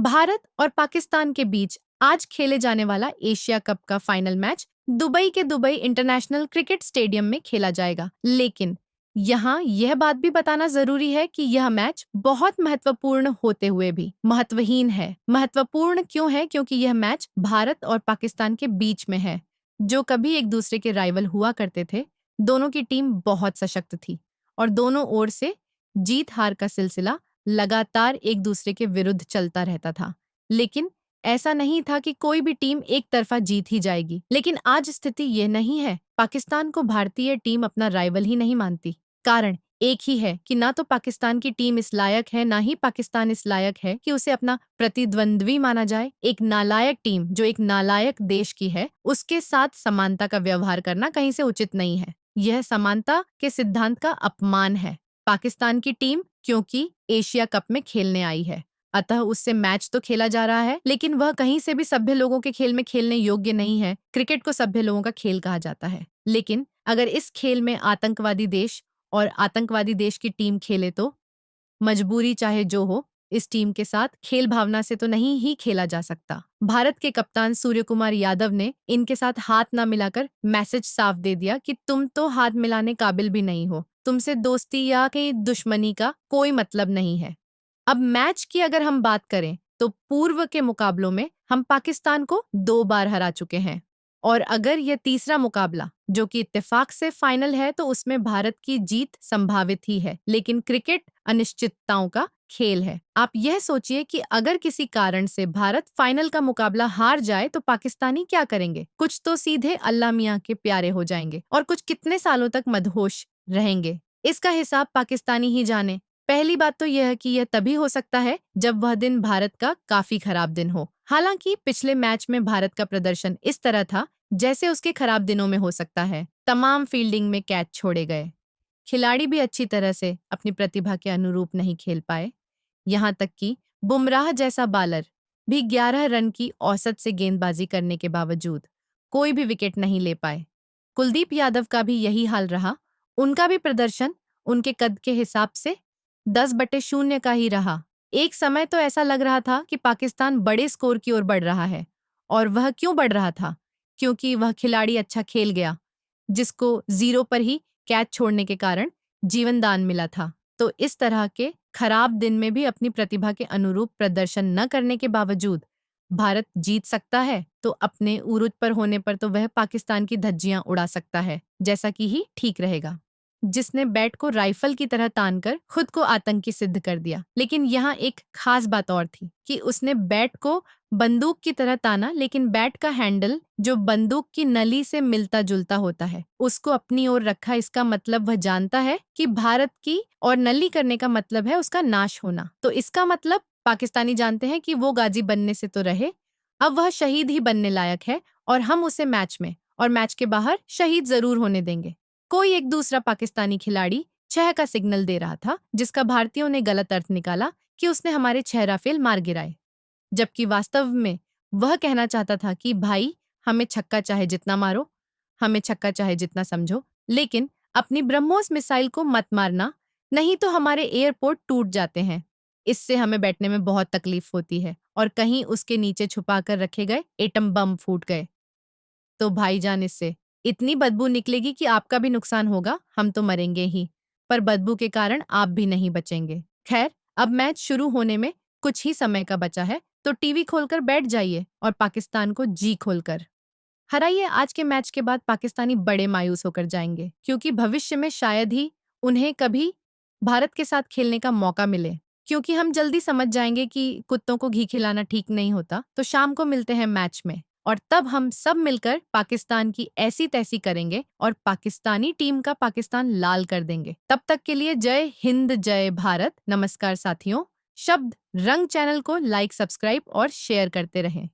भारत और पाकिस्तान के बीच आज खेले जाने वाला एशिया कप का फाइनल मैच दुबई के दुबई इंटरनेशनल क्रिकेट स्टेडियम में खेला जाएगा। लेकिन यहाँ यह बात भी बताना जरूरी है कि यह मैच बहुत महत्वपूर्ण होते हुए भी महत्वहीन है। महत्वपूर्ण क्यों है? क्योंकि यह मैच भारत और पाकिस्तान के बीच में है, जो कभी एक दूसरे के राइवल हुआ करते थे। दोनों की टीम बहुत सशक्त थी और दोनों ओर से जीत हार का सिलसिला लगातार एक दूसरे के विरुद्ध चलता रहता था। लेकिन ऐसा नहीं था कि कोई भी टीम एक तरफा जीत ही जाएगी। लेकिन आज स्थिति ये नहीं है। पाकिस्तान को भारतीय टीम अपना राइवल ही नहीं मानती। कारण एक ही है कि ना तो पाकिस्तान की टीम इस लायक है, ना ही पाकिस्तान इस लायक है कि उसे अपना प्रतिद्वंद्वी माना जाए। एक नालायक टीम जो एक नालायक देश की है, उसके साथ समानता का व्यवहार करना कहीं से उचित नहीं है। यह समानता के सिद्धांत का अपमान है। पाकिस्तान की टीम क्योंकि एशिया कप में खेलने आई है, अतः उससे मैच तो खेला जा रहा है, लेकिन वह कहीं से भी सभ्य लोगों के खेल में खेलने योग्य नहीं है। क्रिकेट को सभ्य लोगों का खेल कहा जाता है। लेकिन अगर इस खेल में आतंकवादी देश और आतंकवादी देश की टीम खेले तो मजबूरी चाहे जो हो, इस टीम के साथ खेल भावना से तो नहीं ही खेला जा सकता। भारत के कप्तान सूर्य कुमार यादव ने इनके साथ हाथ ना मिलाकर मैसेज साफ दे दिया कि तुम तो हाथ मिलाने काबिल भी नहीं हो, तुमसे दोस्ती या कहीं दुश्मनी का कोई मतलब नहीं है। अब मैच की अगर हम बात करें तो पूर्व के मुकाबलों में हम पाकिस्तान को 2 बार हरा चुके हैं और अगर यह तीसरा मुकाबला जो कि इत्तेफाक से फाइनल है तो उसमें भारत की जीत संभावित ही है। लेकिन क्रिकेट अनिश्चितताओं का खेल है। आप यह सोचिए कि अगर किसी कारण से भारत फाइनल का मुकाबला हार जाए तो पाकिस्तानी क्या करेंगे? कुछ तो सीधे अल्लाह मियां के प्यारे हो जाएंगे और कुछ कितने सालों तक मदहोश रहेंगे। इसका हिसाब पाकिस्तानी ही जाने। पहली बात तो यह है कि यह तभी हो सकता है जब वह दिन भारत का काफी खराब दिन हो। हालांकि पिछले मैच में भारत का प्रदर्शन इस तरह था जैसे उसके खराब दिनों में हो सकता है। तमाम फील्डिंग में कैच छोड़े गए, खिलाड़ी भी अच्छी तरह से अपनी प्रतिभा के अनुरूप नहीं खेल पाए। यहाँ तक कि बुमराह जैसा बालर भी 11 रन की औसत से गेंदबाजी करने के बावजूद कोई भी विकेट नहीं ले पाए। कुलदीप यादव का भी यही हाल रहा। उनका भी प्रदर्शन उनके कद के हिसाब से 10/0 का ही रहा। एक समय तो ऐसा लग रहा था कि पाकिस्तान बड़े स्कोर की ओर बढ़ रहा है। और वह क्यों बढ़ रहा था? क्योंकि वह खिलाड़ी अच्छा खेल गया, जिसको 0 पर ही कैच छोड़ने के कारण जीवन दान मिला था। तो इस तरह के खराब दिन में भी अपनी प्रतिभा के अनुरूप प्रदर्शन न करने के बावजूद भारत जीत सकता है, तो अपने उरूज पर होने पर तो वह पाकिस्तान की धज्जियां उड़ा सकता है, जैसा कि ही ठीक रहेगा। जिसने बैट को राइफल की तरह तानकर खुद को आतंकी सिद्ध कर दिया। लेकिन यहाँ एक खास बात और थी कि उसने बैट को बंदूक की तरह ताना, लेकिन बैट का हैंडल जो बंदूक की नली से मिलता जुलता होता है उसको अपनी ओर रखा। इसका मतलब वह जानता है कि भारत की और नली करने का मतलब है उसका नाश होना। तो इसका मतलब पाकिस्तानी जानते हैं कि वो गाजी बनने से तो रहे, अब वह शहीद ही बनने लायक है और हम उसे मैच में और मैच के बाहर शहीद जरूर होने देंगे। कोई एक दूसरा पाकिस्तानी खिलाड़ी 6 का सिग्नल दे रहा था, जिसका भारतीयों ने गलत अर्थ निकाला कि उसने हमारे 6 राफेल मार गिराए, जबकि वास्तव में वह कहना चाहता था कि भाई हमें छक्का चाहे जितना मारो, हमें छक्का चाहे जितना समझो, लेकिन अपनी ब्रह्मोस मिसाइल को मत मारना, नहीं तो हमारे एयरपोर्ट टूट जाते हैं। इससे हमें बैठने में बहुत तकलीफ होती है और कहीं उसके नीचे छुपा कर रखे गए एटम बम फूट गए तो भाईजान इससे इतनी बदबू निकलेगी कि आपका भी नुकसान होगा, हम तो मरेंगे ही, पर बदबू के कारण आप भी नहीं बचेंगे। खैर, अब मैच शुरू होने में कुछ ही समय का बचा है, तो टीवी खोलकर बैठ जाइए और पाकिस्तान को जी खोलकर हराइए। आज के मैच के बाद पाकिस्तानी बड़े मायूस होकर जाएंगे, क्योंकि भविष्य में शायद ही उन्हें कभी भारत के साथ खेलने का मौका मिले, क्योंकि हम जल्दी समझ जाएंगे कि कुत्तों को घी खिलाना ठीक नहीं होता। तो शाम को मिलते हैं मैच में और तब हम सब मिलकर पाकिस्तान की ऐसी तैसी करेंगे और पाकिस्तानी टीम का पाकिस्तान लाल कर देंगे। तब तक के लिए जय हिंद, जय भारत। नमस्कार साथियों। शब्द रंग चैनल को लाइक, सब्सक्राइब और शेयर करते रहें।